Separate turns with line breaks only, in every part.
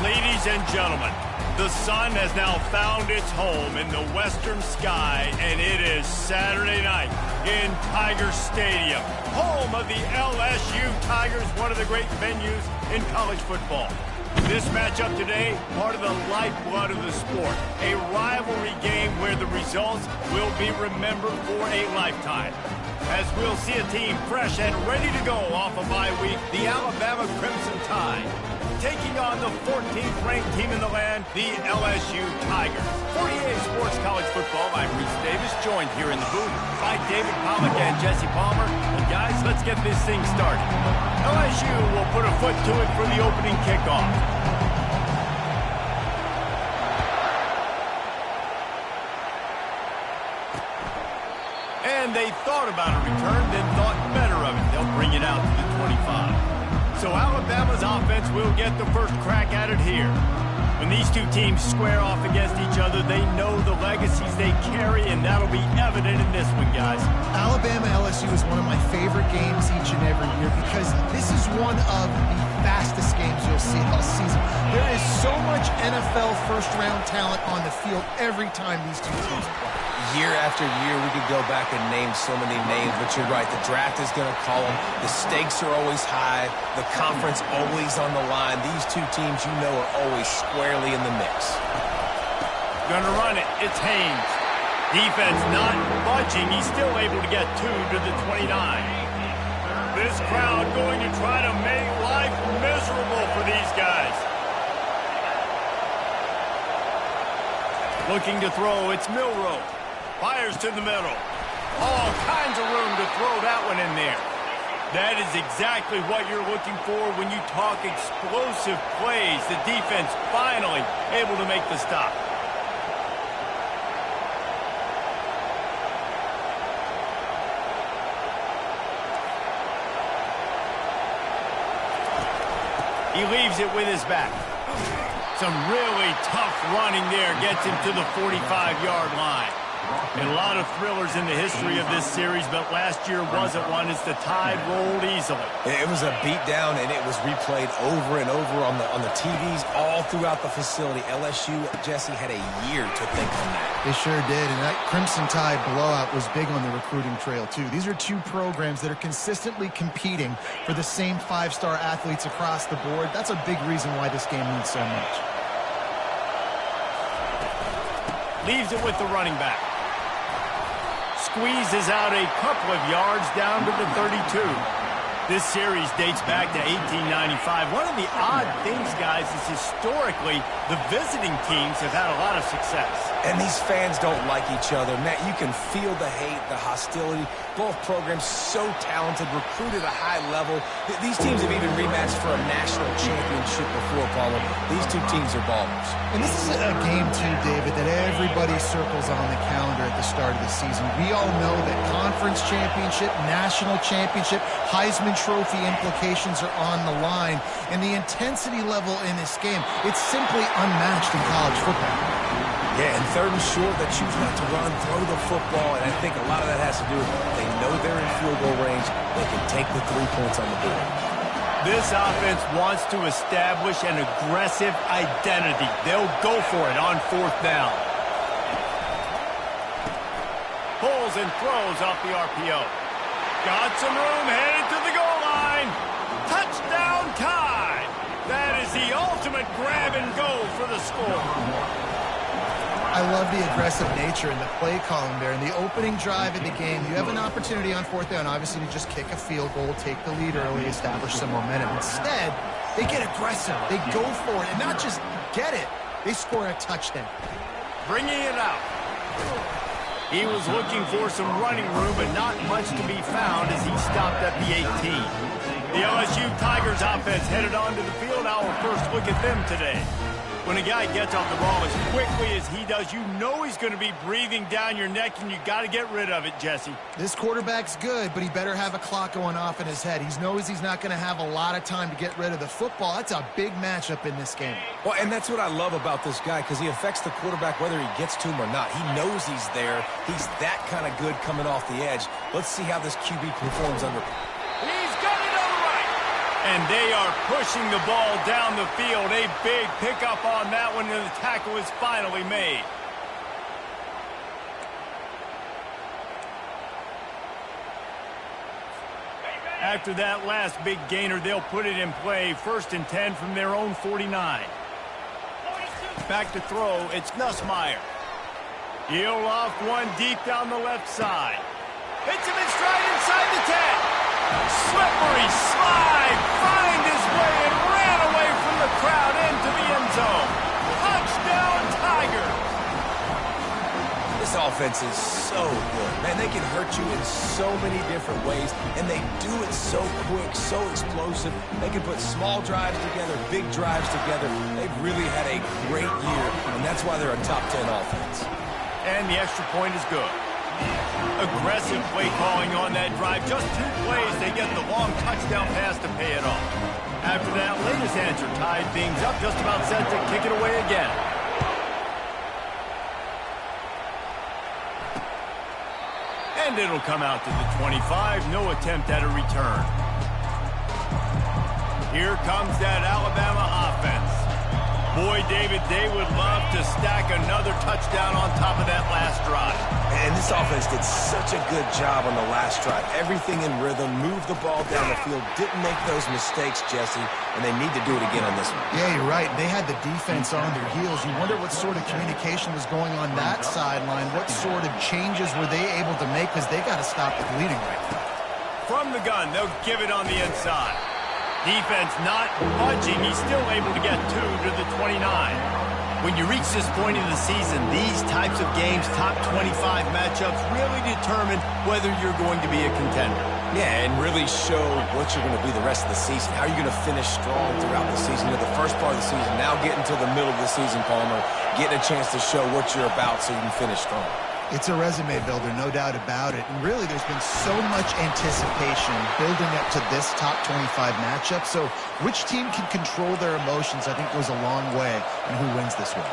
Ladies and gentlemen, the sun has now found its home in the western sky, and it is Saturday night in Tiger Stadium, home of the LSU Tigers, one of the great venues in college football. This matchup today, part of the lifeblood of the sport, a rivalry game where the results will be remembered for a lifetime. As we'll see a team fresh and ready to go off a bye week, the Alabama Crimson Tide, taking on the 14th ranked team in the land, the LSU Tigers. 48 Sports College Football, I'm Reese Davis, joined here in the booth by David Pollack and Jesse Palmer. And guys, let's get this thing started. LSU will put a foot to it for the opening kickoff. And they thought about a return, then thought better of it. They'll bring it out to the 25. So Alabama's offense will get the first crack at it here. When these two teams square off against each other, they know the legacies they carry, and that'll be evident in this one, guys.
Alabama-LSU is one of my favorite games each and every year because this is one of the fastest games you'll see all season. There is so much NFL first-round talent on the field every time these two teams play.
Year after year, we could go back and name so many names, but you're right. The draft is going to call them. The stakes are always high. The conference always on the line. These two teams, you know, are always squarely in the mix.
Gonna run it. It's Haynes. Defense not budging. He's still able to get 2 to the 29. This crowd going to try to make life miserable for these guys. Looking to throw, it's Milroe. Fires to the middle. All kinds of room to throw that one in there. That is exactly what you're looking for when you talk explosive plays. The defense finally able to make the stop. He leaves it with his back. Some really tough running there gets him to the 45-yard line. And a lot of thrillers in the history of this series, but last year wasn't one as the Tide rolled easily.
It was a beatdown, and it was replayed over and over on the TVs all throughout the facility. LSU, Jesse, had a year to think on that.
They sure did, and that Crimson Tide blowout was big on the recruiting trail, too. These are two programs that are consistently competing for the same 5-star athletes across the board. That's a big reason why this game means so much.
Leaves it with the running back. Squeezes out a couple of yards down to the 32. This series dates back to 1895. One of the odd things, guys, is historically the visiting teams have had a lot of success.
And these fans don't like each other. Matt, you can feel the hate, the hostility. Both programs so talented, recruited at a high level. These teams have even rematched for a national championship before, Paulo. These two teams are ballers.
And this is a game, too, David, that everybody circles on the calendar at the start of the season. We all know that conference championship, national championship, Heisman Trophy implications are on the line. And the intensity level in this game, it's simply unmatched in college football.
Yeah, and 3rd and short, they choose not to run, throw the football, and I think a lot of that has to do with they know they're in field goal range. They can take the 3 points on the board.
This offense wants to establish an aggressive identity. They'll go for it on 4th down. Pulls and throws off the RPO. Got some room, headed to the goal line. Touchdown Tide. That is the ultimate grab and go for the score.
I love the aggressive nature and the play calling there. In the opening drive of the game, you have an opportunity on 4th down, obviously, to just kick a field goal, take the lead early, establish some momentum. Instead, they get aggressive. They go for it, and not just get it. They score a touchdown.
Bringing it out. He was looking for some running room, but not much to be found as he stopped at the 18. The LSU Tigers offense headed onto the field. Our first look at them today. When a guy gets off the ball as quickly as he does, you know he's going to be breathing down your neck, and you got to get rid of it, Jesse.
This quarterback's good, but he better have a clock going off in his head. He knows he's not going to have a lot of time to get rid of the football. That's a big matchup in this game.
Well, and that's what I love about this guy, because he affects the quarterback whether he gets to him or not. He knows he's there. He's that kind of good coming off the edge. Let's see how this QB performs under.
He's got it on the right. And they are pushing the ball down the field. A big pickup on that one, and the tackle is finally made. After that last big gainer, they'll put it in play. 1st and 10 from their own 49. Back to throw, it's Nussmeier. He'll off one deep down the left side. Hits him in stride inside the 10. Slippery slide, find his way and ran away from the crowd into the end zone. Touchdown, Tigers!
This offense is so good. Man, they can hurt you in so many different ways, and they do it so quick, so explosive. They can put small drives together, big drives together. They've really had a great year, and that's why they're a top 10 offense.
And the extra point is good. Aggressive play calling on that drive. Just 2 plays, they get the long touchdown pass to pay it off. After that latest answer tied things up, just about set to kick it away again. And it'll come out to the 25. No attempt at a return. Here comes that Alabama offense. Boy, David, they would love to stack another touchdown on top of that last drive.
And this offense did such a good job on the last drive. Everything in rhythm, moved the ball down the field, didn't make those mistakes, Jesse, and they need to do it again on this one.
Yeah, you're right. They had the defense on their heels. You wonder what sort of communication was going on that sideline. What sort of changes were they able to make, because they got to stop the bleeding right now.
From the gun, they'll give it on the inside. Defense not budging. He's still able to get 2 to the 29. When you reach this point in the season, these types of games, top 25 matchups, really determine whether you're going to be a contender.
Yeah, and really show what you're going to be the rest of the season. How are you going to finish strong throughout the season? You know, the first part of the season, now getting to the middle of the season, Palmer, getting a chance to show what you're about so you can finish strong.
It's a resume builder, no doubt about it. And really, there's been so much anticipation building up to this top 25 matchup. So which team can control their emotions, I think, goes a long way in who wins this one.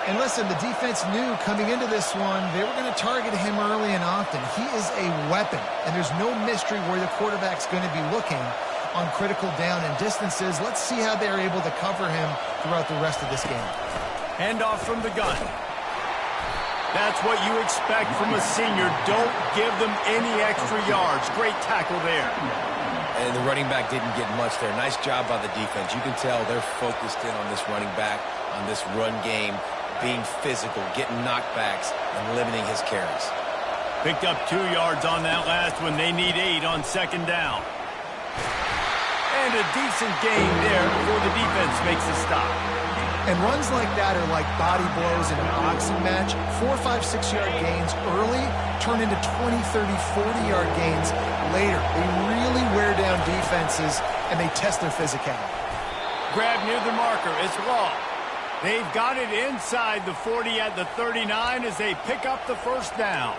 And listen, the defense knew coming into this one, they were going to target him early and often. He is a weapon, and there's no mystery where the quarterback's going to be looking on critical down and distances. Let's see how they're able to cover him throughout the rest of this game.
Handoff from the gun. That's what you expect from a senior. Don't give them any extra yards. Great tackle there.
And the running back didn't get much there. Nice job by the defense. You can tell they're focused in on this running back, on this run game, being physical, getting knockbacks, and limiting his carries.
Picked up 2 yards on that last one. They need 8 on 2nd down. And a decent gain there before the defense makes a stop.
And runs like that are like body blows in an boxing match. 4, 5, 6-yard gains early turn into 20, 30, 40-yard gains later. They really wear down defenses, and they test their physicality.
Grab near the marker. It's Law. They've got it inside the 40 at the 39 as they pick up the 1st down.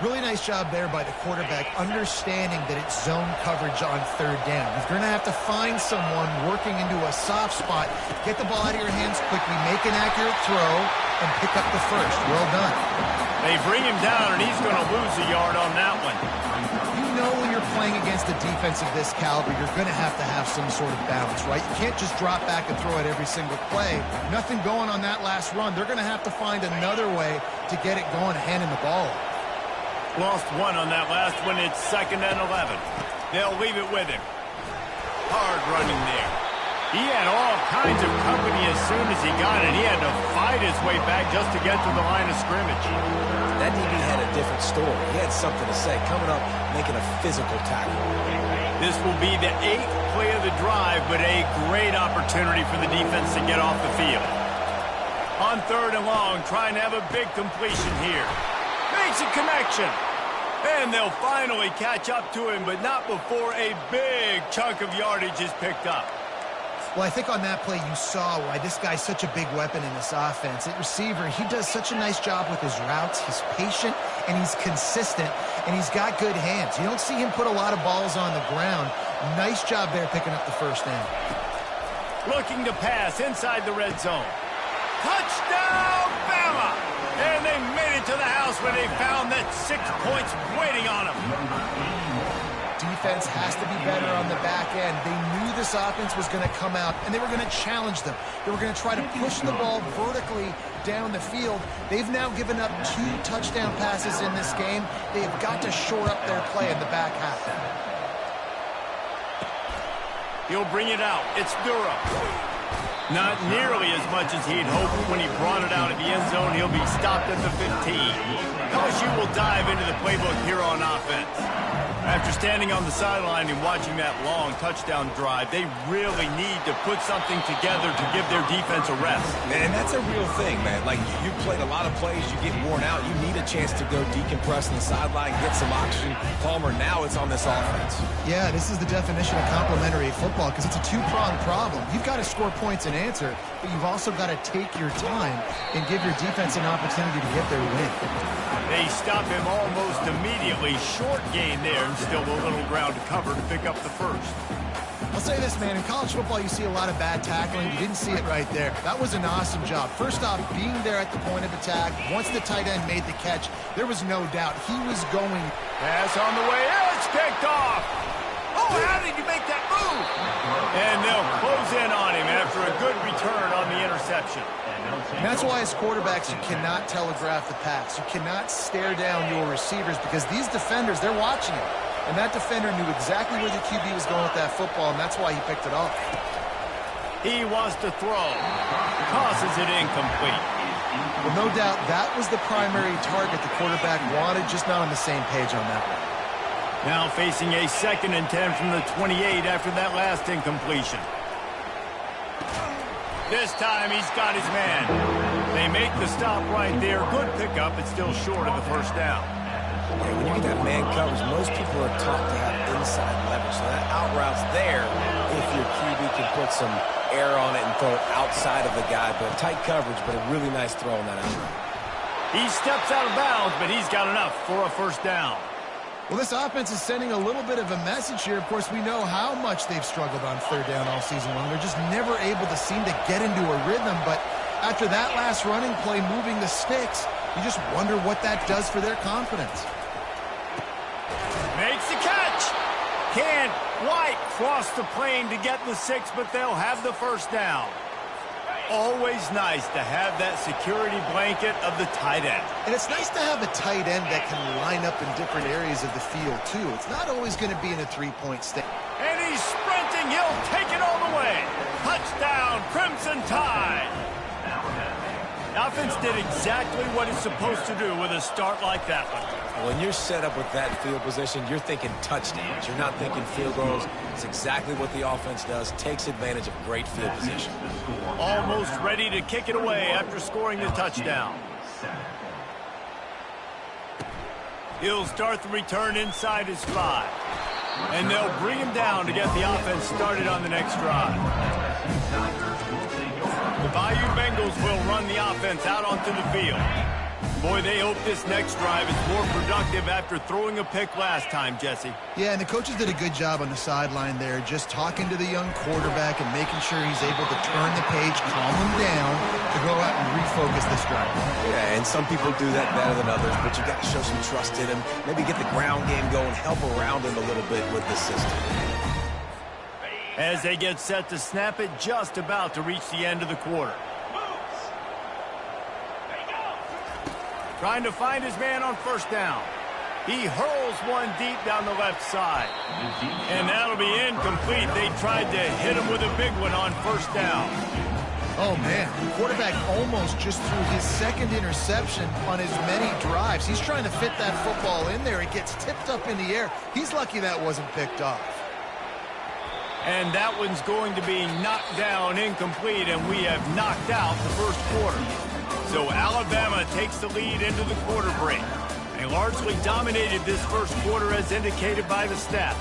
Really nice job there by the quarterback, understanding that it's zone coverage on 3rd down. If you're going to have to find someone working into a soft spot, get the ball out of your hands quickly, make an accurate throw, and pick up the 1st. Well done.
They bring him down, and he's going to lose a yard on that one.
You know when you're playing against a defense of this caliber, you're going to have some sort of balance, right? You can't just drop back and throw it every single play. Nothing going on that last run. They're going to have to find another way to get it going, handing the ball.
Lost 1 on that last one. It's 2nd and 11. They'll leave it with him. Hard running there. He had all kinds of company as soon as he got it. He had to fight his way back just to get to the line of scrimmage.
That DB had a different story. He had something to say, coming up, making a physical tackle.
This will be the 8th play of the drive, but a great opportunity for the defense to get off the field. On 3rd and long, trying to have a big completion here. Makes a connection. And they'll finally catch up to him, but not before a big chunk of yardage is picked up.
Well, I think on that play you saw why this guy's such a big weapon in this offense. At receiver, he does such a nice job with his routes. He's patient, and he's consistent, and he's got good hands. You don't see him put a lot of balls on the ground. Nice job there picking up the 1st down.
Looking to pass inside the red zone. Touchdown, Bama! And they made it to the house when they found that 6 points waiting on them.
defense has to be better on the back end. They knew this offense was going to come out, and they were going to challenge them. They were going to try to push the ball vertically down the field. They've now given up 2 touchdown passes in this game. They've got to shore up their play in the back half.
He'll bring it out. It's Durham. Not nearly as much as he'd hoped when he brought it out of the end zone. He'll be stopped at the 15. LSU will dive into the playbook here on offense. After standing on the sideline and watching that long touchdown drive, they really need to put something together to give their defense a rest.
And that's a real thing, man. Like, you played a lot of plays, you get worn out, you need a chance to go decompress on the sideline, get some oxygen. Palmer, now it's on this offense.
Yeah, this is the definition of complementary football because it's a 2-pronged problem. You've got to score points and answer, but you've also got to take your time and give your defense an opportunity to get their win.
They stop him almost immediately. Short gain there, and still a little ground to cover to pick up the first.
I'll say this, man. In college football, you see a lot of bad tackling. You didn't see it right there. That was an awesome job. First off, being there at the point of attack. Once the tight end made the catch, there was no doubt he was going.
Pass on the way. It's picked off. Oh, how did you make that move? And they'll close in on him after a good return on the interception.
And that's why, as quarterbacks, you cannot telegraph the pass. You cannot stare down your receivers because these defenders, they're watching it. And that defender knew exactly where the QB was going with that football, and that's why he picked it off.
He wants to throw. Tosses it incomplete.
Well, no doubt that was the primary target the quarterback wanted, just not on the same page on that one.
Now facing a 2nd and 10 from the 28 after that last incompletion. This time he's got his man. They make the stop right there. Good pickup, but still short of the first down.
Yeah, when you get that man coverage, most people are taught to have inside leverage. So that out route's there if your QB can put some air on it and throw it outside of the guy. But tight coverage, but a really nice throw on that out route.
He steps out of bounds, but he's got enough for a first down.
Well, this offense is sending a little bit of a message here. Of course, we know how much they've struggled on 3rd down all season long. They're just never able to seem to get into a rhythm. But after that last running play moving the sticks, you just wonder what that does for their confidence.
Makes the catch. Can't quite cross the plane to get the 6, but they'll have the first down. Always nice to have that security blanket of the tight end.
And it's nice to have a tight end that can line up in different areas of the field, too. It's not always going to be in a 3-point stand.
And he's sprinting. He'll take it all the way. Touchdown, Crimson Tide. The offense did exactly what it's supposed to do with a start like that one.
When you're set up with that field position, you're thinking touchdowns. You're not thinking field goals. It's exactly what the offense does. Takes advantage of great field position.
Almost ready to kick it away after scoring the touchdown. He'll start the return inside his 5. And they'll bring him down to get the offense started on the next drive. The Bayou Bengals will run the offense out onto the field. Boy, they hope this next drive is more productive after throwing a pick last time, Jesse.
Yeah, and the coaches did a good job on the sideline there, just talking to the young quarterback and making sure he's able to turn the page, calm him down, to go out and refocus this drive.
Yeah, and some people do that better than others, but you got to show some trust in him. Maybe get the ground game going, help around him a little bit with the system.
As they get set to snap it, just about to reach the end of the quarter. Trying to find his man on first down. He hurls one deep down the left side. And that'll be incomplete. They tried to hit him with a big one on first down.
Oh, man. The quarterback almost just threw his 2nd interception on as many drives. He's trying to fit that football in there. It gets tipped up in the air. He's lucky that wasn't picked off.
And that one's going to be knocked down incomplete, and we have knocked out the first quarter. So Alabama takes the lead into the quarter break. They largely dominated this first quarter as indicated by the stats.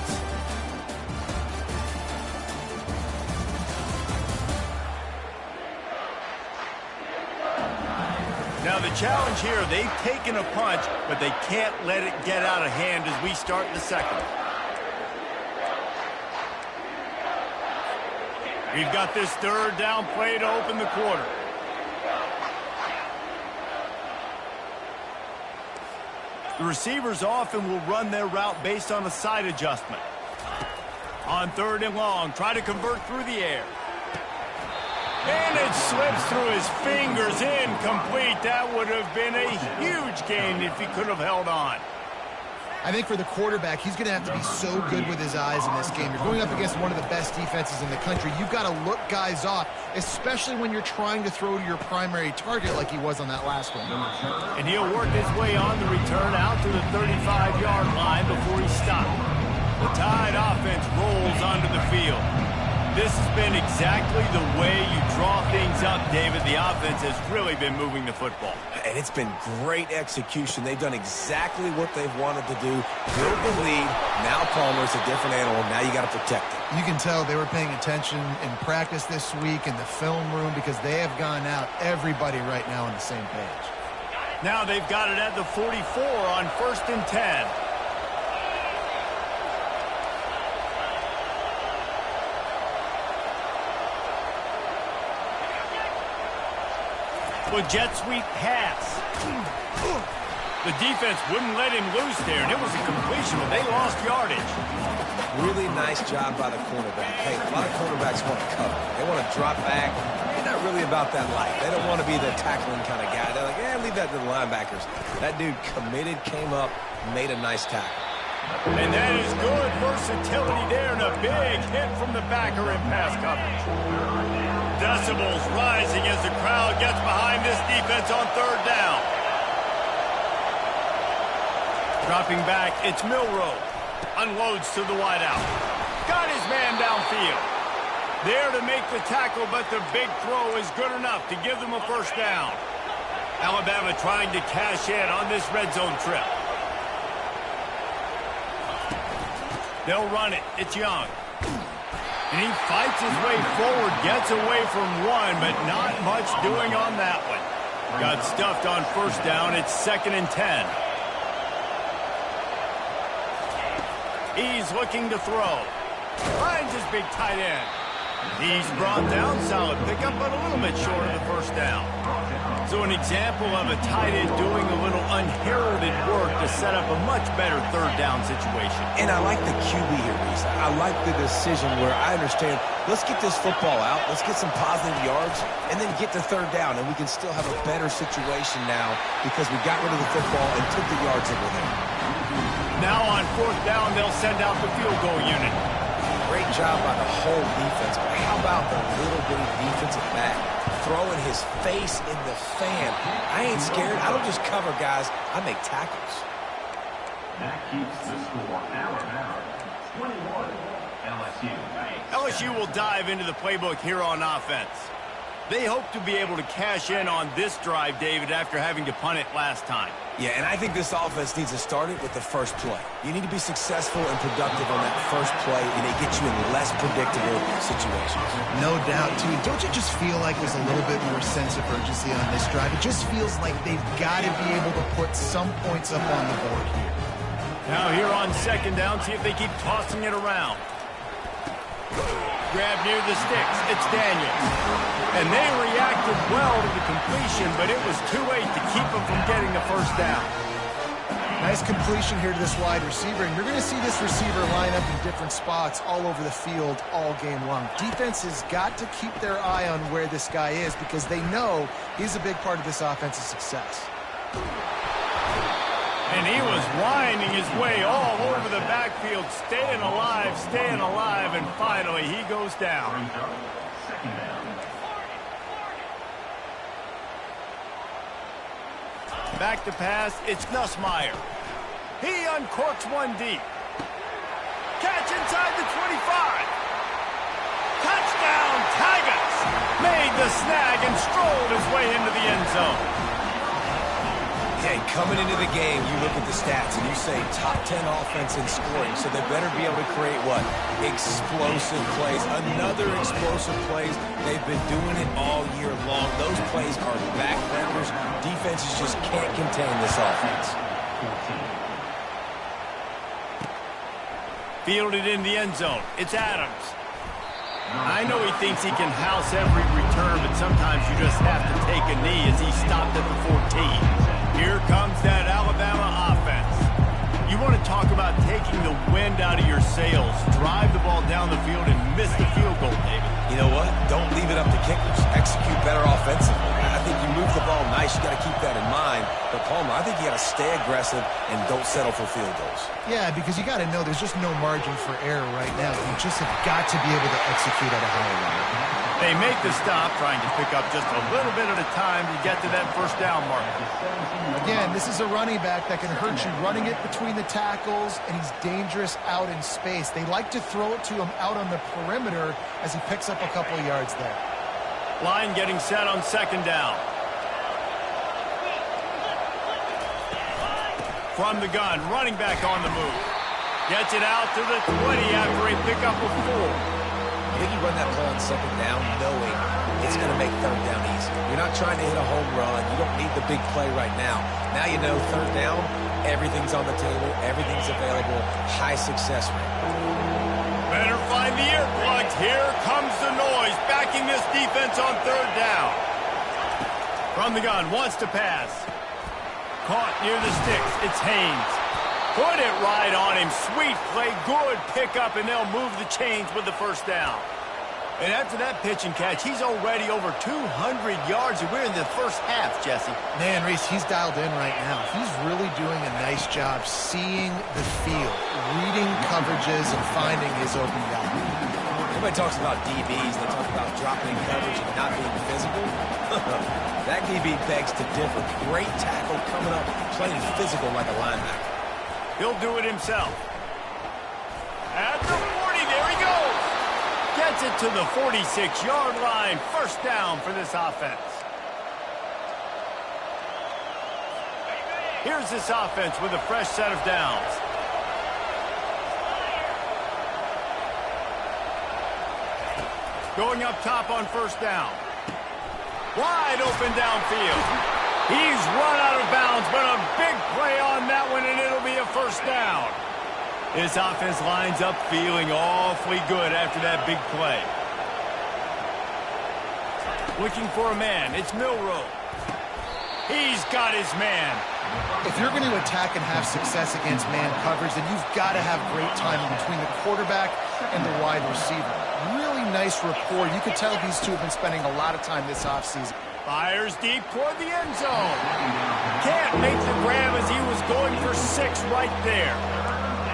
Now the challenge here, they've taken a punch, but they can't let it get out of hand as we start the second. We've got this 3rd down play to open the quarter. The receivers often will run their route based on a side adjustment. On 3rd and long, try to convert through the air. And it slips through his fingers, incomplete. That would have been a huge gain if he could have held on.
I think for the quarterback, he's going to have to be so good with his eyes in this game. You're going up against one of the best defenses in the country. You've got to look guys off, especially when you're trying to throw to your primary target like he was on that last one.
And he'll work his way on the return out to the 35-yard line before he stopped. The Tide offense rolls onto the field. This has been exactly the way you draw things up, David. The offense has really been moving the football.
And it's been great execution. They've done exactly what they've wanted to do. Build the lead. Now Palmer's a different animal. Now you got to protect it.
You can tell they were paying attention in practice this week in the film room because they have gone out, everybody right now on the same page.
Now they've got it at the 44 on 1st and 10. With jet sweep pass. The defense wouldn't let him loose there, and it was a completion, but they lost yardage.
Really nice job by the cornerback. Hey, a lot of cornerbacks want to cover. They want to drop back. They're not really about that life. They don't want to be the tackling kind of guy. They're like, leave that to the linebackers. That dude committed, came up, made a nice tackle.
And that is good versatility there, and a big hit from the backer in pass coverage. Decibels rising as the crowd gets behind this defense on 3rd down. Dropping back, it's Milroe. Unloads to the wideout. Got his man downfield. There to make the tackle, but the big throw is good enough to give them a 1st down. Alabama trying to cash in on this red zone trip. They'll run it. It's Young. And he fights his way forward, gets away from one, but not much doing on that one. Got stuffed on 1st down. It's 2nd and 10. He's looking to throw. Finds his big tight end. He's brought down, solid pickup, but a little bit short of the 1st down. So an example of a tight end doing a little unheralded work to set up a much better 3rd down situation.
And I like the QB here, Reese. I like the decision where I understand, let's get this football out, let's get some positive yards, and then get to 3rd down, and we can still have a better situation now because we got rid of the football and took the yards over there.
Now on 4th down, they'll send out the field goal unit.
Great job by the whole defense, but how about the little bitty defensive back throwing his face in the fan? I ain't scared. I don't just cover guys. I make tackles.
That keeps the score. Alabama 21, LSU.
LSU will dive into the playbook here on offense. They hope to be able to cash in on this drive, David, after having to punt it last time.
Yeah, and I think this offense needs to start it with the first play. You need to be successful and productive on that first play, and it gets you in less predictable situations.
No doubt, too. Don't you just feel like there's a little bit more sense of urgency on this drive? It just feels like they've got to be able to put some points up on the board here.
Now here on 2nd down, see if they keep tossing it around. Grab near the sticks. It's Daniels. And they reacted well to the completion, but it was too late to keep them from getting the 1st down.
Nice completion here to this wide receiver, and you're going to see this receiver line up in different spots all over the field all game long. Defense has got to keep their eye on where this guy is because they know he's a big part of this offense's success.
And he was winding his way all over the backfield, staying alive, and finally he goes down. Back to pass, it's Nussmeier. He uncorks one deep. Catch inside the 25. Touchdown, Tigers! Made the snag and strolled his way into the end zone.
Hey, coming into the game, you look at the stats and you say top 10 offense in scoring, so they better be able to create what? Explosive plays. Another explosive plays. They've been doing it all year long. Those plays are backbreakers. Defenses just can't contain this offense.
Fielded in the end zone. It's Adams. I know he thinks he can house every return, but sometimes you just have to take a knee as he stopped at the 14. Here comes that Alabama offense. You want to talk about taking the wind out of your sails. Drive the ball down the field and miss the field goal, David.
You know what? Don't leave it up to kickers. Execute better offensively. I think you move the ball nice. You got to keep that in mind. But, Palmer, I think you got to stay aggressive and don't settle for field goals.
Yeah, because you got to know there's just no margin for error right now. You just have got to be able to execute at a higher level.
They make the stop, trying to pick up just a little bit at a time to get to that first down mark.
Again, this is a running back that can hurt you running it between the tackles, and he's dangerous out in space. They like to throw it to him out on the perimeter as he picks up a couple of yards there.
Line getting set on second down. From the gun, running back on the move. Gets it out to the 20 after a pickup of 4.
I think you run that ball on second down knowing it's going to make third down easy. You're not trying to hit a home run. You don't need the big play right now. Now you know third down, everything's on the table, everything's available, high success rate.
Better find the earplugs. Here comes the noise, backing this defense on third down. From the gun, wants to pass. Caught near the sticks. It's Haynes. Put it right on him. Sweet play. Good pickup, and they'll move the chains with the first down. And after that pitch and catch, he's already over 200 yards, and we're in the first half, Jesse.
Man, Reese, he's dialed in right now. He's really doing a nice job seeing the field, reading coverages, and finding his open guy.
Everybody talks about DBs. They talk about dropping coverage and not being physical. That DB begs to differ. Great tackle coming up, playing physical like a linebacker.
He'll do it himself. At the 40, there he goes. Gets it to the 46-yard line. First down for this offense. Here's this offense with a fresh set of downs. Going up top on first down. Wide open downfield. He's run out of bounds, but a big play on that one, and it'll be a first down. This offense lines up feeling awfully good after that big play. Looking for a man. It's Milroe. He's got his man.
If you're going to attack and have success against man coverage, then you've got to have great timing between the quarterback and the wide receiver. Really nice rapport. You could tell these two have been spending a lot of time this offseason.
Fires deep toward the end zone. Can't make the grab as he was going for 6 right there.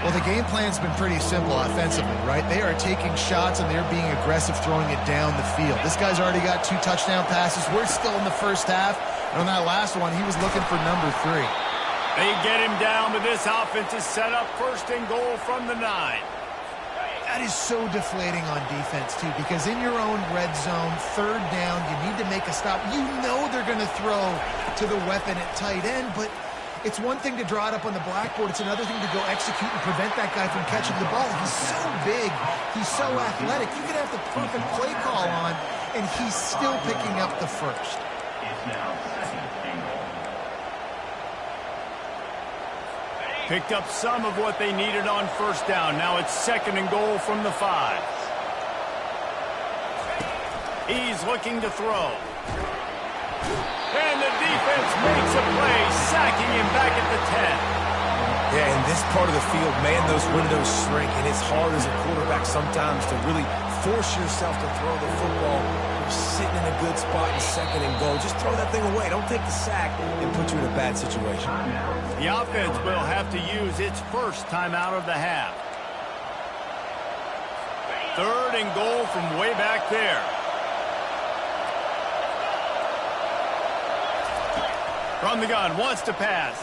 Well, the game plan's been pretty simple offensively, right? They are taking shots, and they're being aggressive throwing it down the field. This guy's already got 2 touchdown passes. We're still in the first half. And on that last one, he was looking for number 3.
They get him down, but this offense is set up first and goal from the 9.
That is so deflating on defense, too, because in your own red zone, third down, you need to make a stop. You know they're going to throw to the weapon at tight end, but it's one thing to draw it up on the blackboard. It's another thing to go execute and prevent that guy from catching the ball. He's so big. He's so athletic. You could have the perfect play call on, and he's still picking up the first.
It's now second and goal.
Picked up some of what they needed on first down. Now it's second and goal from the 5. He's looking to throw. And the defense makes a play, sacking him back at the 10.
Yeah, in this part of the field, man, those windows shrink, and it's hard as a quarterback sometimes to really force yourself to throw the football. You're sitting in a good spot in second and goal. Just throw that thing away. Don't take the sack and put you in a bad situation.
The offense will have to use its first timeout of the half. Third and goal from way back there. From the gun, wants to pass.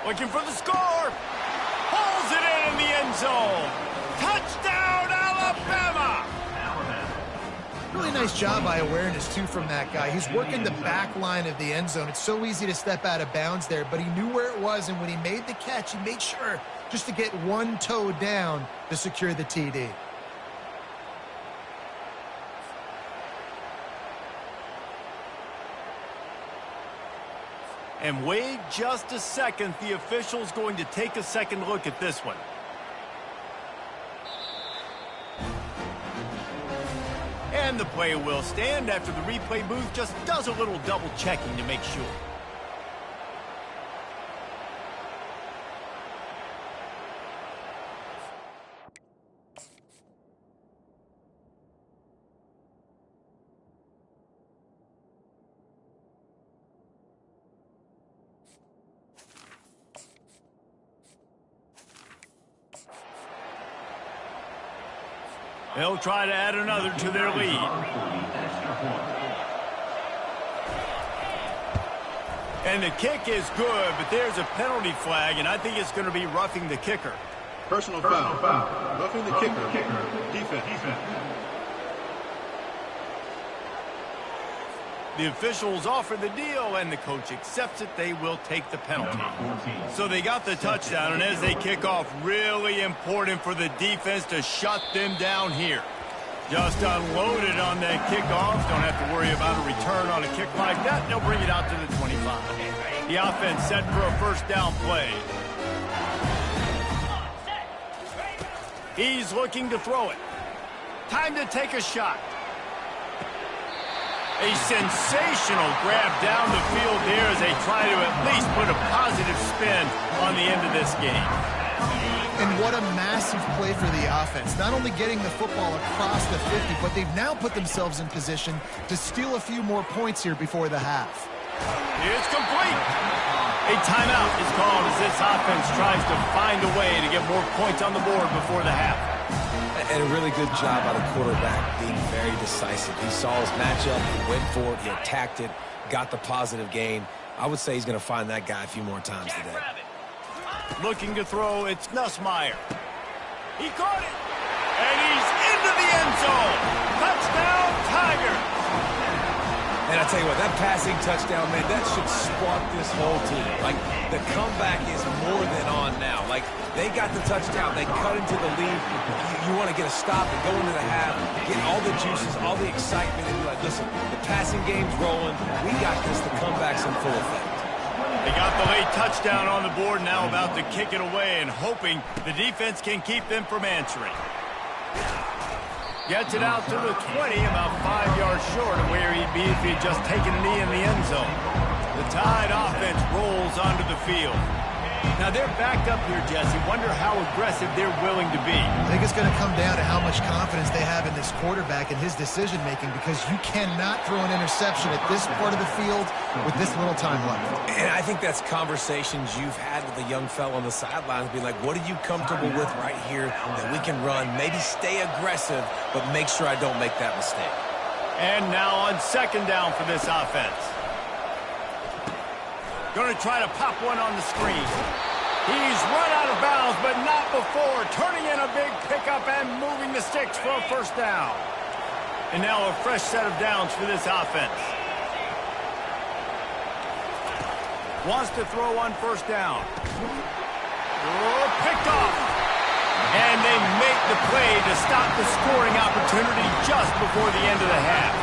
Looking for the score. Pulls it in the end zone. Touchdown, Alabama!
Really nice job by awareness, too, from that guy. He's working the back line of the end zone. It's so easy to step out of bounds there, but he knew where it was, and when he made the catch, he made sure just to get one toe down to secure the TD.
And wait just a second. The official's going to take a second look at this one. And the play will stand after the replay booth just does a little double checking to make sure. They'll try to add another to their lead. And the kick is good, but there's a penalty flag, and I think it's going to be roughing the kicker.
Personal foul. Roughing the kicker. Defense.
The officials offer the deal, and the coach accepts it. They will take the penalty. So they got the touchdown, and as they kick off, really important for the defense to shut them down here. Just unloaded on that kickoff. Don't have to worry about a return on a kick like that. They'll bring it out to the 25. The offense set for a first down play. He's looking to throw it. Time to take a shot. A sensational grab down the field there as they try to at least put a positive spin on the end of this game.
And what a massive play for the offense. Not only getting the football across the 50, but they've now put themselves in position to steal a few more points here before the half.
It's complete. A timeout is called as this offense tries to find a way to get more points on the board before the half.
And a really good job by the quarterback being very decisive. He saw his matchup, he went for it, he attacked it, got the positive gain. I would say he's going to find that guy a few more times today.
Looking to throw, it's Nussmeier. He caught it, and he's into the end zone. Touchdown, Tigers.
And I tell you what, that passing touchdown, man, that should spark this whole team. Like, the comeback is more than on now. Like, they got the touchdown, they cut into the lead. You want to get a stop and go into the half, get all the juices, all the excitement, and be like, listen, the passing game's rolling. We got this. The comeback's in full effect.
They got the late touchdown on the board, now about to kick it away and hoping the defense can keep them from answering. Gets it out to the 20, about 5 yards short of where he'd be if he'd just taken a knee in the end zone. The Tide offense rolls onto the field. Now they're backed up here, Jesse. Wonder how aggressive they're willing to be.
I think it's going to come down to how much confidence they have in this quarterback and his decision-making, because you cannot throw an interception at this part of the field with this little time left.
And I think that's conversations you've had with a young fellow on the sidelines, being like, what are you comfortable with right here that we can run? Maybe stay aggressive, but make sure I don't make that mistake.
And now on second down for this offense. Going to try to pop one on the screen. He's run out of bounds, but not before. Turning in a big pickup and moving the sticks for a first down. And now a fresh set of downs for this offense. Wants to throw on first down. Oh, picked off. And they make the play to stop the scoring opportunity just before the end of the half.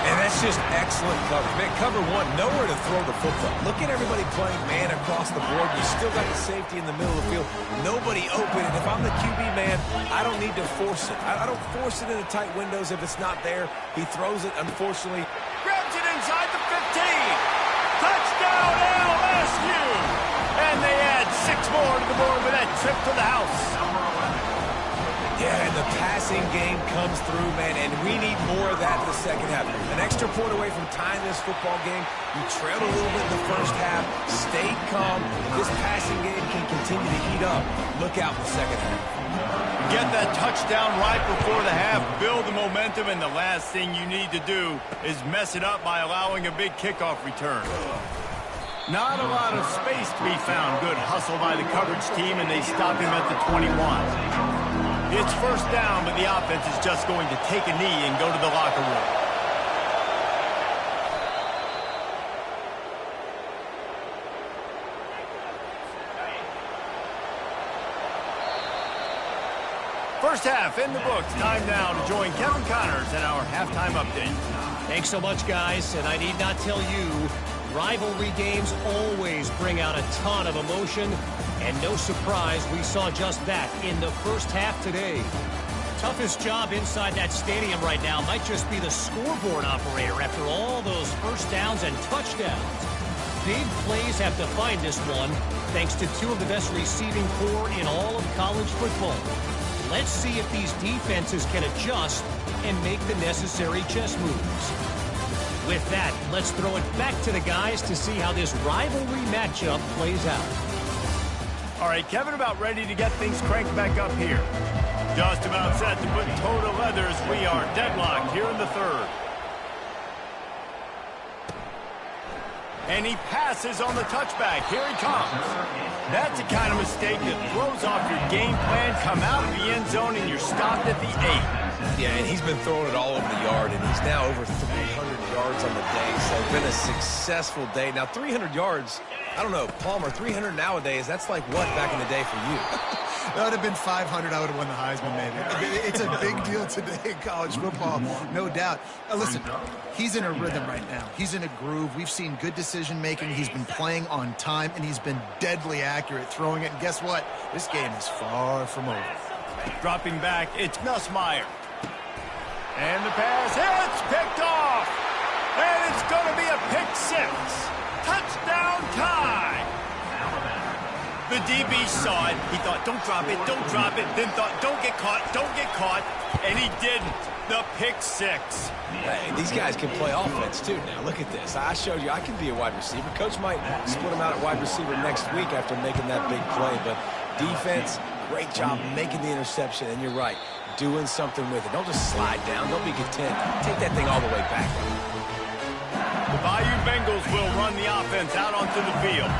And that's just excellent coverage. Man, cover one, nowhere to throw the football. Look at everybody playing man across the board. You still got the safety in the middle of the field. Nobody open. And if I'm the QB, man, I don't need to force it. I don't force it into tight windows if it's not there. He throws it, unfortunately.
Grabs it inside the 15. Touchdown, LSU. And they add 6 more to the board with that trip to the house.
Yeah, and the passing game comes through, man, and we need more of that in the second half. An extra point away from tying this football game. You trailed a little bit in the first half, stayed calm. This passing game can continue to heat up. Look out in the second half.
Get that touchdown right before the half, build the momentum, and the last thing you need to do is mess it up by allowing a big kickoff return. Not a lot of space to be found. Good hustle by the coverage team, and they stop him at the 21. It's first down, but the offense is just going to take a knee and go to the locker room. First half in the books. Time now to join Kevin Connors in our halftime update.
Thanks so much, guys, and I need not tell you, rivalry games always bring out a ton of emotion, and no surprise, we saw just that in the first half today. Toughest job inside that stadium right now might just be the scoreboard operator after all those first downs and touchdowns. Big plays have defined this one, thanks to 2 of the best receiving corps in all of college football. Let's see if these defenses can adjust and make the necessary chess moves. With that, let's throw it back to the guys to see how this rivalry matchup plays out.
All right, Kevin, about ready to get things cranked back up here. Just about set to put toe to leather as we are deadlocked here in the third. And he passes on the touchback. Here he comes. That's the kind of mistake that throws off your game plan. Come out of the end zone and you're stopped at the 8.
Yeah, and he's been throwing it all over the yard, and he's now over 300 yards on the day. So it's been a successful day. Now, 300 yards, I don't know, Palmer, 300 nowadays, that's like what back in the day for you?
That would have been 500. I would have won the Heisman, maybe. It's a big deal today in college football, no doubt. Listen, he's in a rhythm right now. He's in a groove. We've seen good decision-making. He's been playing on time, and he's been deadly accurate throwing it. And guess what? This game is far from over.
Dropping back, it's Nussmeier. And the pass hits, picked off. And it's going to be a pick 6. Touchdown tie. The DB saw it. He thought, don't drop it, don't drop it. Then thought, don't get caught, don't get caught. And he didn't. The pick 6.
Hey, these guys can play offense, too. Now, look at this. I showed you I can be a wide receiver. Coach might split him out at wide receiver next week after making that big play. But defense, great job making the interception. And you're right, doing something with it. Don't just slide down. Don't be content. Take that thing all the way back.
The Bayou Bengals will run the offense out onto the field.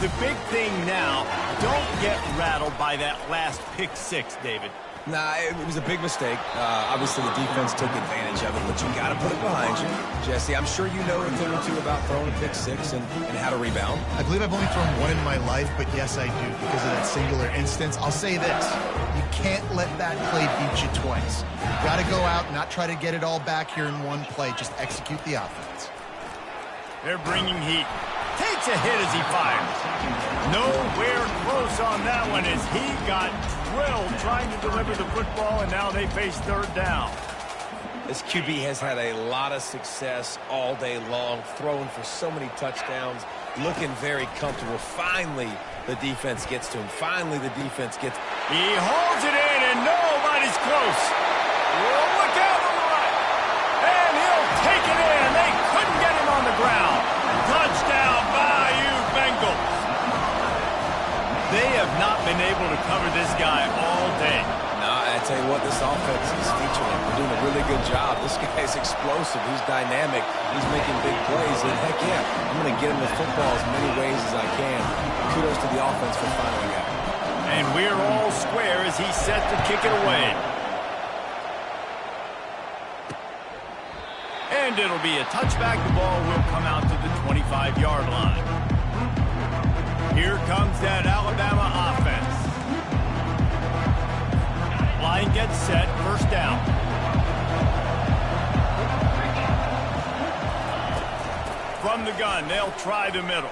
The big thing now, don't get rattled by that last pick 6, David.
Nah, it was a big mistake. Obviously, the defense took advantage of it, but you got to put it behind you. Jesse, I'm sure you know a thing or two about throwing a pick 6 and how to rebound.
I believe I've only thrown one in my life, but yes, I do because of that singular instance. I'll say this. You can't let that play beat you twice. You got to go out and not try to get it all back here in one play. Just execute the offense.
They're bringing heat. Takes a hit as he fires. Nowhere close on that one as he got drilled trying to deliver the football, and now they face third down.
This QB has had a lot of success all day long, throwing for so many touchdowns, looking very comfortable. Finally, the defense gets to him. Finally, the defense gets...
He holds it in, and nobody's close. Well, look out on the right. And he'll take it in. They couldn't get him on the ground. Touchdown, Bayou Bengals. They have not been able to cover this guy all day.
No, I tell you what, this offense is featuring. We're doing a really good job. This guy's explosive. He's dynamic. He's making big plays. And heck yeah, I'm going to get him the football as many ways as I can. Kudos to the offense for finding out.
And we're all square as he's set to kick it away. And it'll be a touchback. The ball will come out to the 25-yard line. Here comes that Alabama offense. Line gets set, first down. From the gun, they'll try the middle.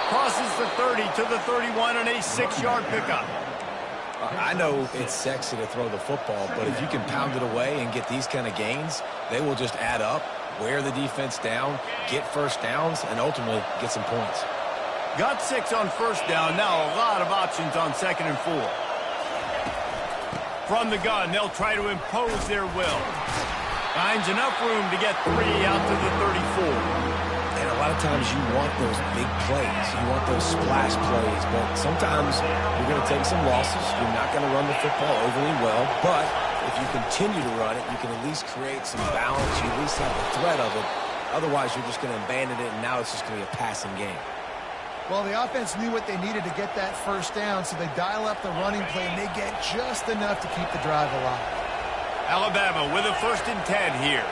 Crosses the 30 to the 31 and a 6-yard pickup.
I know it's sexy to throw the football, but if you can pound it away and get these kind of gains, they will just add up, wear the defense down, get first downs, and ultimately get some points.
Got 6 on first down. Now a lot of options on 2nd and 4. From the gun, they'll try to impose their will. Finds enough room to get 3 out to the 34.
And a lot of times you want those big plays. You want those splash plays. But sometimes you're going to take some losses. You're not going to run the football overly well. But if you continue to run it, you can at least create some balance. You at least have the threat of it. Otherwise, you're just going to abandon it, and now it's just going to be a passing game.
Well, the offense knew what they needed to get that first down, so they dial up the running play, and they get just enough to keep the drive alive.
Alabama with a 1st and 10 here.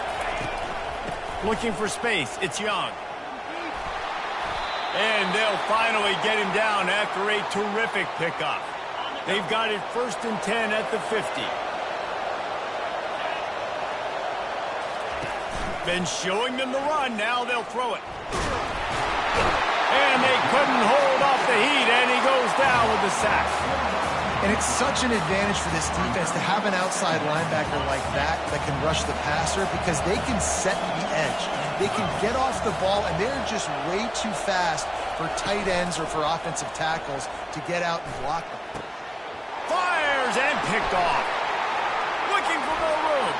Looking for space. It's Young. And they'll finally get him down after a terrific pickup. They've got it 1st and 10 at the 50. Been showing them the run. Now they'll throw it. And they couldn't hold off the heat, and he goes down with the sack.
And it's such an advantage for this defense to have an outside linebacker like that can rush the passer because they can set the edge. They can get off the ball, and they're just way too fast for tight ends or for offensive tackles to get out and block them.
Fires and picked off. Looking for more room.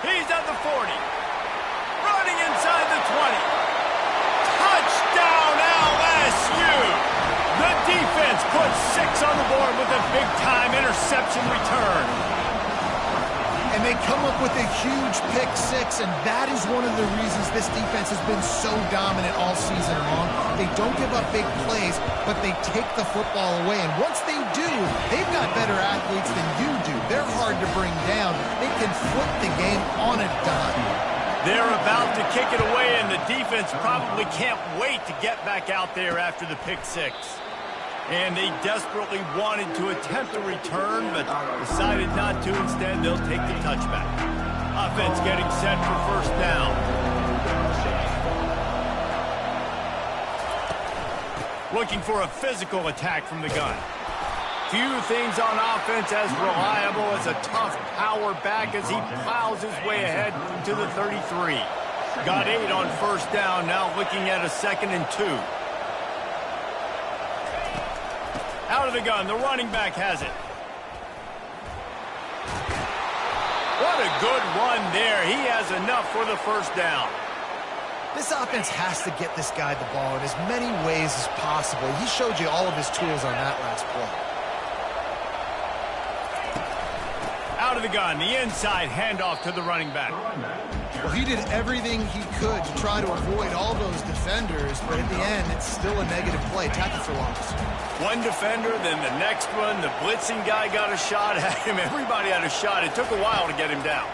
He's at the 40. Running inside the 20. Touchdown LSU! The defense puts 6 on the board with a big-time interception return.
And they come up with a huge pick 6, and that is one of the reasons this defense has been so dominant all season long. They don't give up big plays, but they take the football away. And once they do, they've got better athletes than you do. They're hard to bring down. They can flip the game on a dime.
They're about to kick it away, and the defense probably can't wait to get back out there after the pick 6. And they desperately wanted to attempt a return, but decided not to. Instead, they'll take the touchback. Offense getting set for first down. Looking for a physical attack from the gun. Few things on offense as reliable as a tough power back as he plows his way ahead to the 33. Got 8 on first down, now looking at a 2nd and 2. Out of the gun, the running back has it. What a good run there. He has enough for the first down.
This offense has to get this guy the ball in as many ways as possible. He showed you all of his tools on that last play.
Out of the gun, the inside handoff to the running back.
Well, he did everything he could to try to avoid all those defenders, but at the end, it's still a negative play. Tackle for loss.
One defender, then the next one. The blitzing guy got a shot at him. Everybody had a shot. It took a while to get him down.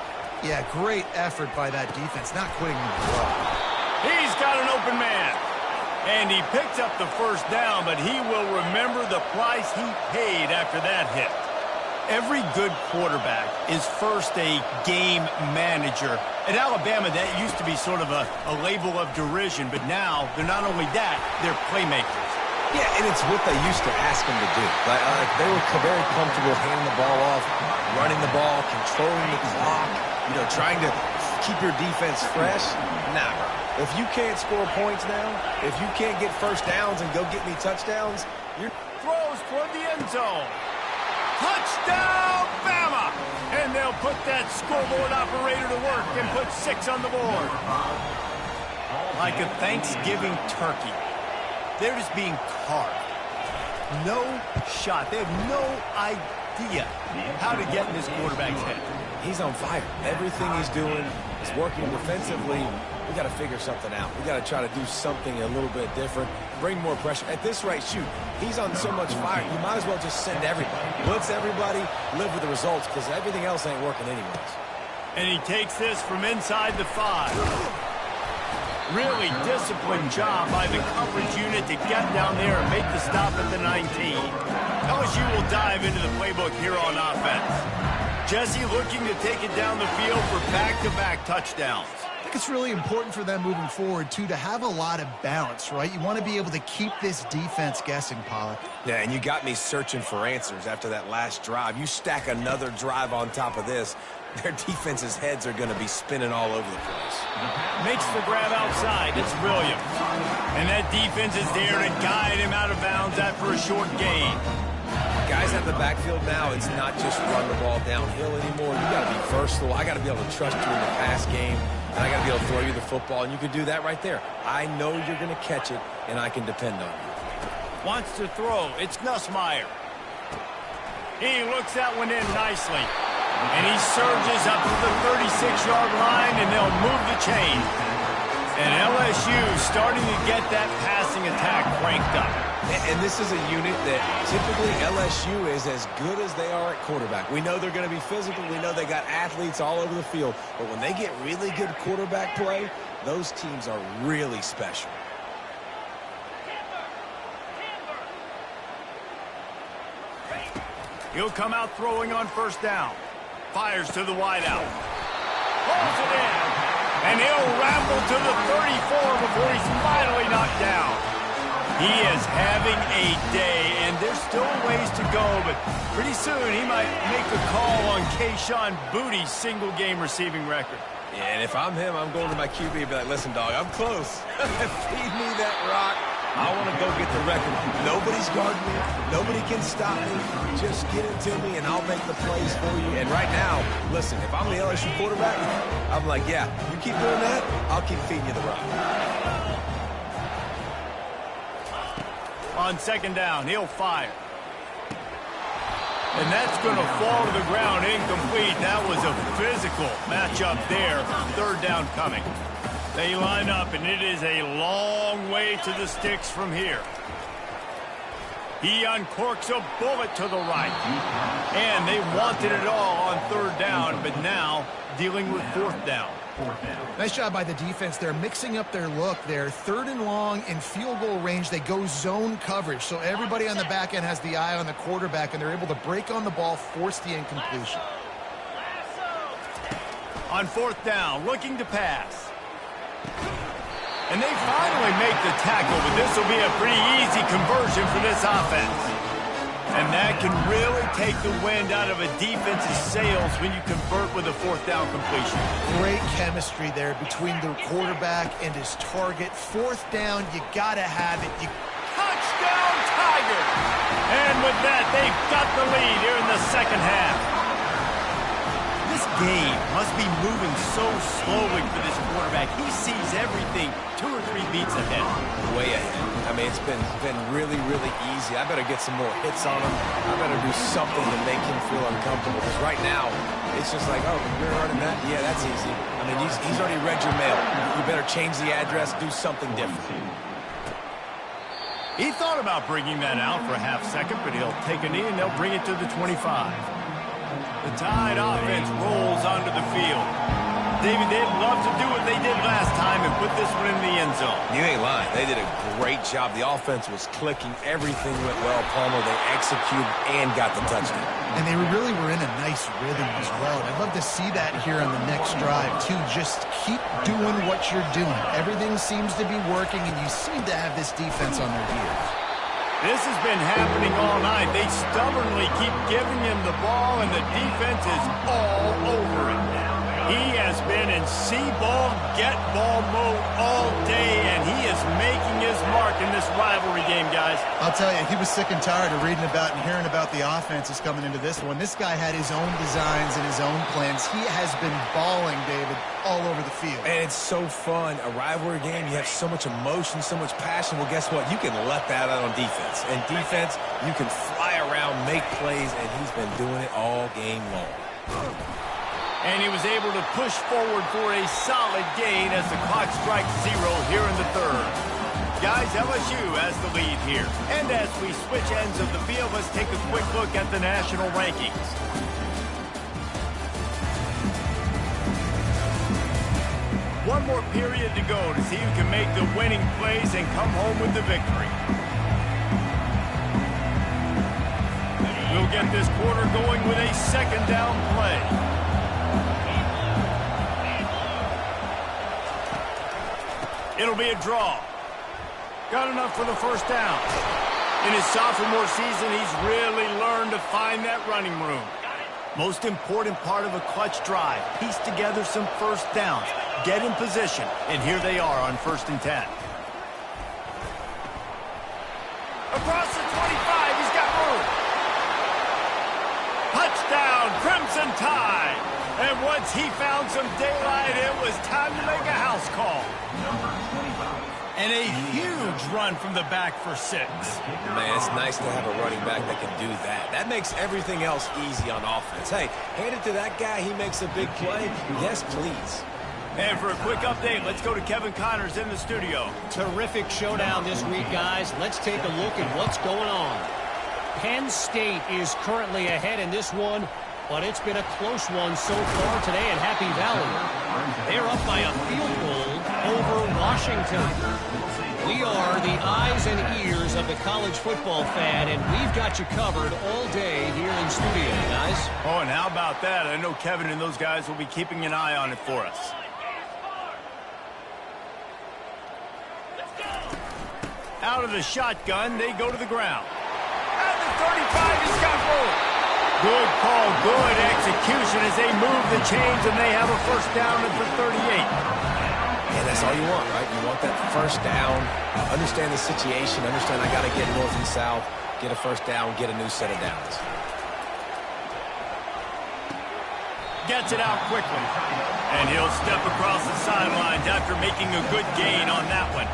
Yeah, great effort by that defense, not quitting him below.
He's got an open man. And he picked up the first down, but he will remember the price he paid after that hit. Every good quarterback is first a game manager. At Alabama, that used to be sort of a label of derision, but now they're not only that, they're playmakers.
Yeah, and it's what they used to ask him to do. Like they were very comfortable handing the ball off, running the ball, controlling the clock, trying to keep your defense fresh. Nah, if you can't score points now, if you can't get first downs and go get me touchdowns, you're...
Throws toward the end zone. Touchdown, Bama! And they'll put that scoreboard operator to work and put 6 on the board. Like a Thanksgiving turkey, they're just being carved. No shot. They have no idea how to get in this quarterback's head.
He's on fire. Everything he's doing is working defensively. We got to figure something out. We got to try to do something a little bit different, bring more pressure. At this rate, shoot, he's on so much fire, you might as well just send everybody. Blitz everybody, live with the results, because everything else ain't working anyways.
And he takes this from inside the 5. Really disciplined job by the coverage unit to get down there and make the stop at the 19. LSU will dive into the playbook here on offense. Jesse looking to take it down the field for back-to-back touchdowns.
I think it's really important for them moving forward, too, to have a lot of balance, right? You want to be able to keep this defense guessing, Pollack.
Yeah, and you got me searching for answers after that last drive. You stack another drive on top of this, their defense's heads are going to be spinning all over the place.
Makes the grab outside. It's Williams. And that defense is there to guide him out of bounds after a short gain.
Guys out of the backfield now, it's not just run the ball downhill anymore. You got to be versatile. I got to be able to trust you in the pass game, and I got to be able to throw you the football, and you can do that right there. I know you're going to catch it, and I can depend on you.
Wants to throw. It's Nussmeier. He looks that one in nicely. And he surges up to the 36-yard line, and they'll move the chain. And LSU starting to get that passing attack cranked up.
And this is a unit that typically LSU is as good as they are at quarterback. We know they're going to be physical. We know they got athletes all over the field. But when they get really good quarterback play, those teams are really special.
He'll come out throwing on first down. Fires to the wideout. Pulls it in. And he'll ramble to the 34 before he's finally knocked down. He is having a day, and there's still ways to go, but pretty soon he might make a call on Kayshon Boutte's single-game receiving record.
Yeah, and if I'm him, I'm going to my QB and be like, listen, dog, I'm close. Feed me that rock. I want to go get the record. Nobody's guarding me. Nobody can stop me. Just get it to me, and I'll make the plays for you. And right now, listen, if I'm the LSU quarterback, I'm like, yeah, you keep doing that, I'll keep feeding you the rock.
On second down, he'll fire. And that's going to fall to the ground incomplete. That was a physical matchup there. Third down coming. They line up, and it is a long way to the sticks from here. He uncorks a bullet to the right. And they wanted it all on third down, but now dealing with fourth down.
Nice job by the defense. They're mixing up their look there. Third and long in field goal range. They go zone coverage. So everybody on the back end has the eye on the quarterback, and they're able to break on the ball, force the incompletion.
On fourth down, looking to pass. And they finally make the tackle, but this will be a pretty easy conversion for this offense. And that can really take the wind out of a defense's sails when you convert with a fourth down completion.
Great chemistry there between the quarterback and his target. Fourth down, you got to have it.
Touchdown, Tigers! And with that, they've got the lead here in the second half. This game must be moving so slowly for this quarterback. He sees everything 2 or 3 beats ahead.
Way ahead. I mean, it's been really, really easy. I better get some more hits on him. I better do something to make him feel uncomfortable. Because right now, it's just like, oh, you're running that? Yeah, that's easy. I mean, he's already read your mail. You better change the address, do something different.
He thought about bringing that out for a half second, but he'll take a knee and they'll bring it to the 25. The Tide offense rolls onto the field. David, they'd love to do what they did last time and put this one in the end zone.
You ain't lying. They did a great job. The offense was clicking. Everything went well, Palmer. They executed and got the touchdown.
And they really were in a nice rhythm as well. I'd love to see that here on the next drive, too. Just keep doing what you're doing. Everything seems to be working, and you seem to have this defense on their heels.
This has been happening all night. They stubbornly keep giving him the ball, and the defense is all over it. He has been in see-ball, get-ball mode all day, and he is making his mark in this rivalry game, guys.
I'll tell you, he was sick and tired of reading about and hearing about the offenses coming into this one. This guy had his own designs and his own plans. He has been balling, David, all over the field.
And it's so fun. A rivalry game, you have so much emotion, so much passion. Well, guess what? You can let that out on defense. And defense, you can fly around, make plays, and he's been doing it all game long.
And he was able to push forward for a solid gain as the clock strikes 0 here in the third. Guys, LSU has the lead here. And as we switch ends of the field, let's take a quick look at the national rankings. One more period to go to see who can make the winning plays and come home with the victory. We'll get this quarter going with a second down play. It'll be a draw. Got enough for the first down. In his sophomore season, he's really learned to find that running room. Most important part of a clutch drive, piece together some first downs, get in position, and here they are on 1st and 10. Across the 25, he's got room. Touchdown, Crimson Tide. And once he found some daylight, it was time to make a house call. And a huge run from the back for 6.
Man, it's nice to have a running back that can do that. That makes everything else easy on offense. Hey, hand it to that guy. He makes a big play. Yes, please.
And for a quick update, let's go to Kevin Connors in the studio.
Terrific showdown this week, guys. Let's take a look at what's going on. Penn State is currently ahead in this one, but it's been a close one so far today at Happy Valley. They're up by a field goal over Washington. We are the eyes and ears of the college football fan, and we've got you covered all day here in studio, guys.
Oh, and how about that? I know Kevin and those guys will be keeping an eye on it for us. Out of the shotgun, they go to the ground. At the 35, he's got room. Good call, good execution as they move the chains, and they have a first down at the 38.
And that's all you want, right? You want that first down, understand the situation, understand I got to get north and south, get a first down, get a new set of downs.
Gets it out quickly. And he'll step across the sidelines after making a good gain on that one.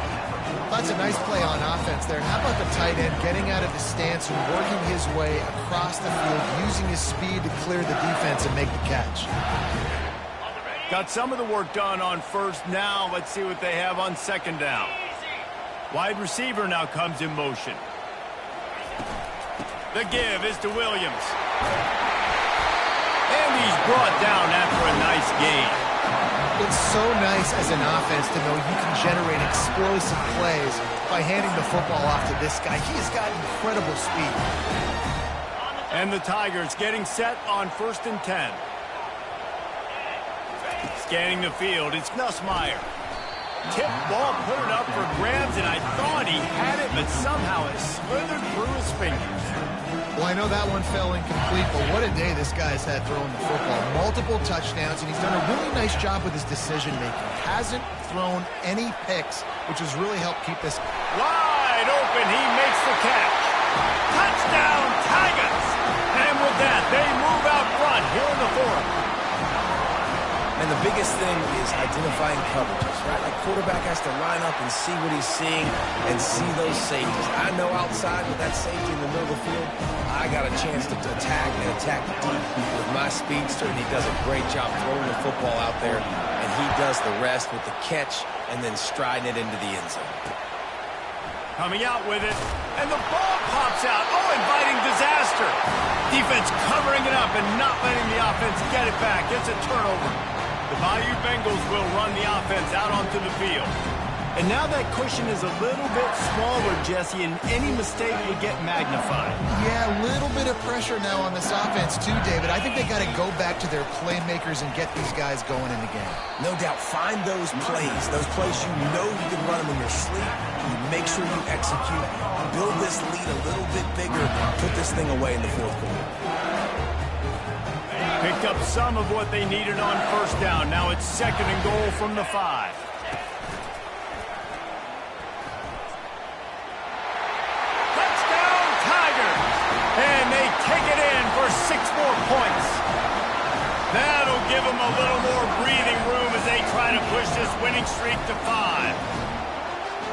That's a nice play on offense there. And how about the tight end getting out of the stance and working his way across the field, using his speed to clear the defense and make the catch.
Got some of the work done on first. Now let's see what they have on second down. Wide receiver now comes in motion. The give is to Williams. And he's brought down after a nice gain.
It's so nice as an offense to know you can generate explosive plays by handing the football off to this guy. He has got incredible speed.
And the Tigers getting set on 1st and 10. Scanning the field, it's Nussmeier. Tip ball, put it up for grabs, and I thought he had it, but somehow it slithered through his fingers.
Well, I know that one fell incomplete, but what a day this guy's had throwing the football. Multiple touchdowns, and he's done a really nice job with his decision-making. Hasn't thrown any picks, which has really helped keep this
wide open. He makes the catch. Touchdown, Tigers! And with that, they move out front here in the fourth.
And the biggest thing is identifying coverages, right? Like quarterback has to line up and see what he's seeing and see those safeties. I know outside with that safety in the middle of the field, I got a chance to attack and attack deep with my speedster, and he does a great job throwing the football out there, and he does the rest with the catch and then striding it into the end zone.
Coming out with it, and the ball pops out. Oh, inviting disaster. Defense covering it up and not letting the offense get it back. It's a turnover. The Bayou Bengals will run the offense out onto the field. And now that cushion is a little bit smaller, Jesse, and any mistake would get magnified.
Yeah, a little bit of pressure now on this offense too, David. I think they got to go back to their playmakers and get these guys going in the game.
No doubt, find those plays you know you can run them in your sleep. You make sure you execute, build this lead a little bit bigger, put this thing away in the fourth quarter.
Picked up some of what they needed on first down. Now it's 2nd and goal from the 5. And they take it in for 6 more points. That'll give them a little more breathing room as they try to push this winning streak to 5.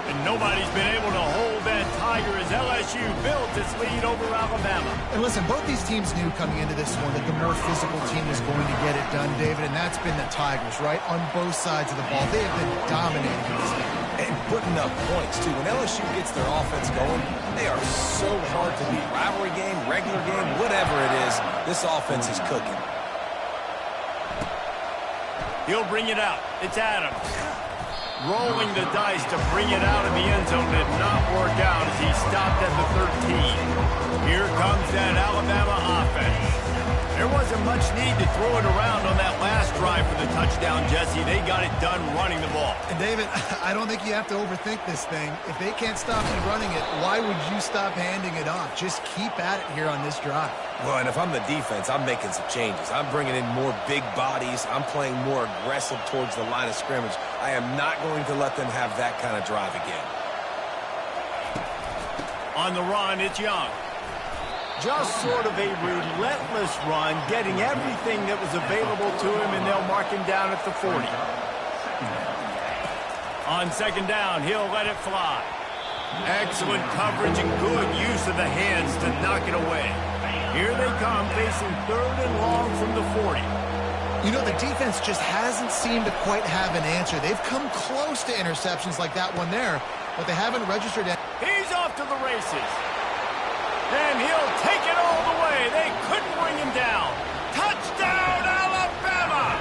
And nobody's been able to hold that Tiger as LSU built its lead over Alabama.
And listen, both these teams knew coming into this one that the more physical team was going to get it done, David, and that's been the Tigers, right? On both sides of the ball. They have been dominating in this game.
And putting up points, too. When LSU gets their offense going, they are so hard to beat. Rivalry game, regular game, whatever it is, this offense is cooking.
He'll bring it out. It's Adams. Rolling the dice to bring it out of the end zone did not work out as he stopped at the 13. Here comes that Alabama offense. There wasn't much need to throw it around on that last drive for the touchdown, Jesse. They got it done running the ball.
And David, I don't think you have to overthink this thing. If they can't stop you running it, why would you stop handing it off? Just keep at it here on this drive.
Well, and if I'm the defense, I'm making some changes. I'm bringing in more big bodies. I'm playing more aggressive towards the line of scrimmage. I am not going to let them have that kind of drive again.
On the run, it's Young. Just sort of a relentless run, getting everything that was available to him, and they'll mark him down at the 40. On 2nd down, he'll let it fly. Excellent coverage and good use of the hands to knock it away. Here they come, facing 3rd and long from the 40.
You know, the defense just hasn't seemed to quite have an answer. They've come close to interceptions like that one there, but they haven't registered it.
He's off to the races. And he'll take it all the way. They couldn't bring him down. Touchdown, Alabama!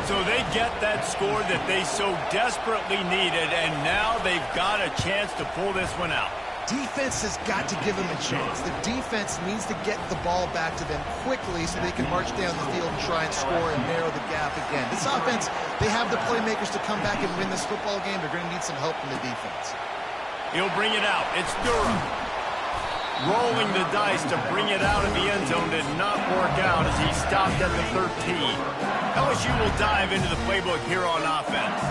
So they get that score that they so desperately needed, and now they've got a chance to pull this one out.
Defense has got to give them a chance. The defense needs to get the ball back to them quickly so they can march down the field and try and score and narrow the gap again. This offense, they have the playmakers to come back and win this football game. They're going to need some help from the defense.
He'll bring it out. It's Durham. Rolling the dice to bring it out of the end zone did not work out as he stopped at the 13. LSU will dive into the playbook here on offense.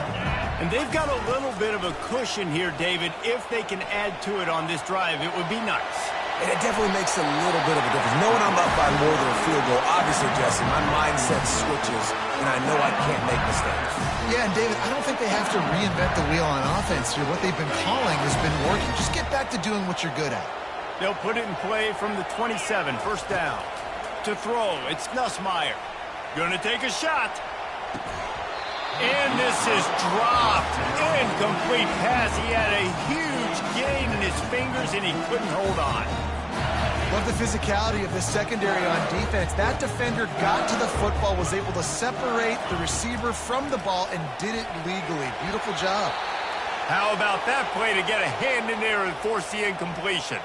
And they've got a little bit of a cushion here, David. If they can add to it on this drive, it would be nice.
And it definitely makes a little bit of a difference. Knowing I'm up by more than a field goal, obviously, Jesse, my mindset switches, and I know I can't make mistakes.
Yeah, and David, I don't think they have to reinvent the wheel on offense here. What they've been calling has been working. Just get back to doing what you're good at.
They'll put it in play from the 27, first down. To throw, it's Nussmeier. Gonna take a shot. And this is dropped. Incomplete pass. He had a huge gain in his fingers, and he couldn't hold on.
Love the physicality of the secondary on defense. That defender got to the football, was able to separate the receiver from the ball, and did it legally. Beautiful job.
How about that play to get a hand in there and force the incompletion?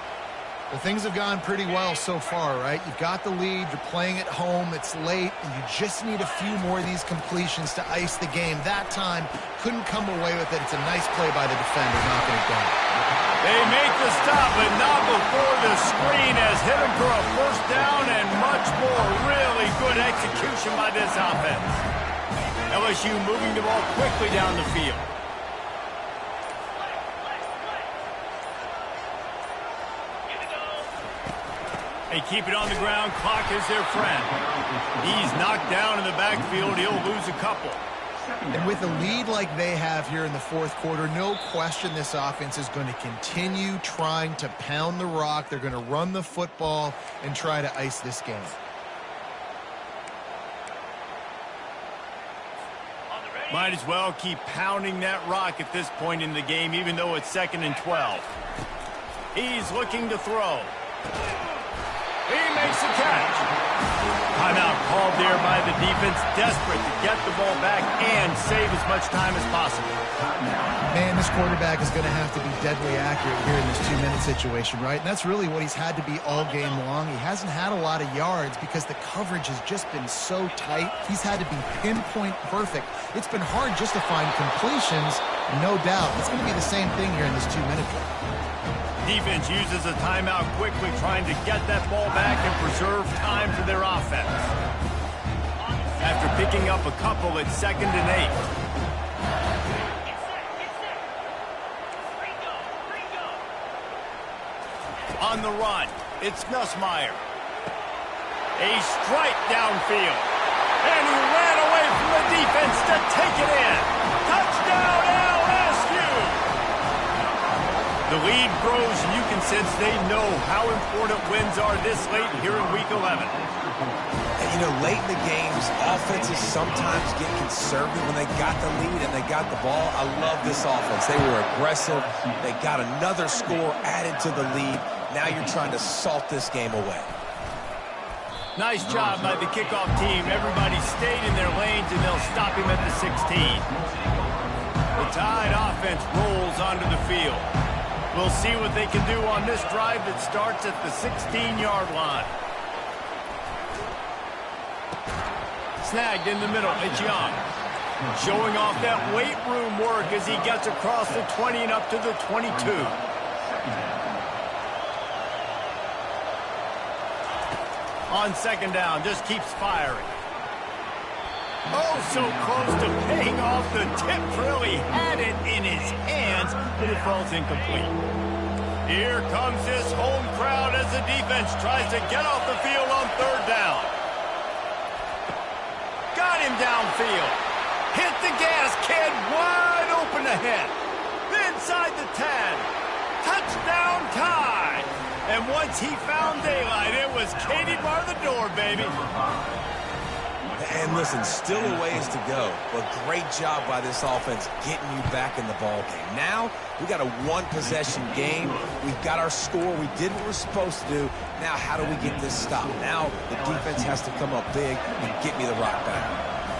Well, things have gone pretty well so far, right? You've got the lead, you're playing at home, it's late, and you just need a few more of these completions to ice the game. That time, couldn't come away with it. It's a nice play by the defender, knocking it down.
They make the stop, but not before the screen has hit him for a first down and much more. Really good execution by this offense. LSU moving the ball quickly down the field. They keep it on the ground. Clock is their friend. He's knocked down in the backfield. He'll lose a couple.
And with a lead like they have here in the fourth quarter, no question this offense is going to continue trying to pound the rock. They're going to run the football and try to ice this game.
Might as well keep pounding that rock at this point in the game, even though it's 2nd and 12. He's looking to throw. He makes the catch. Timeout called there by the defense, desperate to get the ball back and save as much time as possible.
Man, this quarterback is going to have to be deadly accurate here in this 2-minute situation, right? And that's really what he's had to be all game long. He hasn't had a lot of yards because the coverage has just been so tight. He's had to be pinpoint perfect. It's been hard just to find completions, no doubt. It's going to be the same thing here in this 2-minute drill.
Defense uses a timeout quickly, trying to get that ball back and preserve time for their offense. After picking up a couple, it's 2nd and 8. On the run, it's Nussmeier. A strike downfield. And he ran away from the defense to take it in. Touchdown, LSU! The lead grows, and you can sense they know how important wins are this late here in Week 11.
And, you know, late in the games, offenses sometimes get conservative when they got the lead and they got the ball. I love this offense. They were aggressive. They got another score added to the lead. Now you're trying to salt this game away.
Nice job by the kickoff team. Everybody stayed in their lanes, and they'll stop him at the 16. The Tide offense rolls onto the field. We'll see what they can do on this drive that starts at the 16-yard line. Snagged in the middle, it's Young. Showing off that weight room work as he gets across the 20 and up to the 22. On 2nd down, just keeps firing. Oh, so close to paying off the tip. Really had it in his hands, but it falls incomplete. Here comes this home crowd as the defense tries to get off the field on 3rd down. Got him downfield. Hit the gas, kid, wide open ahead. Inside the 10. Touchdown Tide. And once he found daylight, it was Katie bar the door, baby.
And listen, still a ways to go, but great job by this offense getting you back in the ball game. Now, we got a one-possession game. We've got our score. We did what we're supposed to do. Now, how do we get this stop? Now, the defense has to come up big and get me the rock back.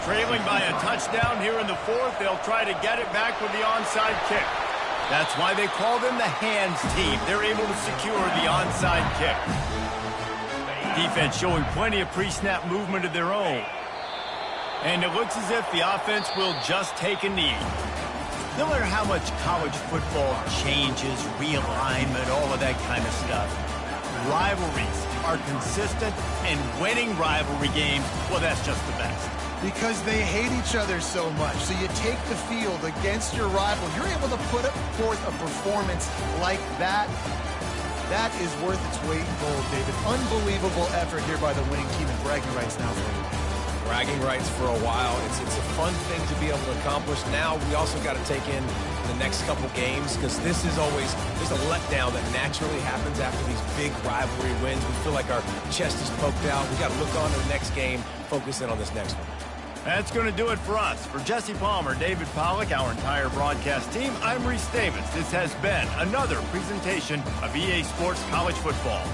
Trailing by a touchdown here in the 4th, they'll try to get it back with the onside kick. That's why they call them the hands team. They're able to secure the onside kick. Defense showing plenty of pre-snap movement of their own. And it looks as if the offense will just take a knee. No matter how much college football changes, realignment, all of that kind of stuff, rivalries are consistent, and winning rivalry games, well, that's just the best.
Because they hate each other so much. So you take the field against your rival. You're able to put forth a performance like that. That is worth its weight in gold, David. Unbelievable effort here by the winning team, and bragging rights now for you.
Bragging rights for a while. It's a fun thing to be able to accomplish. Now we also got to take in the next couple games, because this is always, there's a letdown that naturally happens after these big rivalry wins. We feel like our chest is poked out. We got to look on to the next game, focus in on this next one.
That's going to do it for us. For Jesse Palmer, David Pollack, our entire broadcast team, I'm Reese Davis. This has been another presentation of EA Sports College Football.